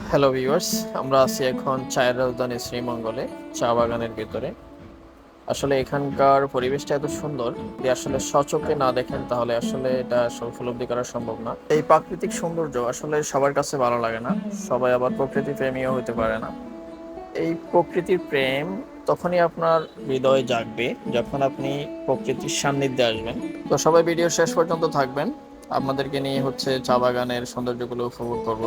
Hello viewers, আমরা আছি এখন চায়ের রাজধানী শ্রীমঙ্গলে, চা বাগানের ভিতরে। আসলে এখানকার পরিবেশটা এত সুন্দর যে আসলে স্বচক্ষে না দেখেন তাহলে আসলে এটা আসলে উপলব্ধি করা সম্ভব না। এই প্রাকৃতিক সৌন্দর্য আসলে সবার কাছে ভালো লাগে না, সবাই আবার প্রকৃতি প্রেমীও হতে পারে না। এই প্রকৃতির প্রেম তখনই আপনার হৃদয়ে জাগবে যখন আপনি প্রকৃতির সান্নিধ্যে আসবেন। তো সবাই ভিডিও শেষ পর্যন্ত থাকবেন, আপনাদেরকে নিয়ে হচ্ছে চা বাগানের সৌন্দর্যগুলো উপভোগ করব।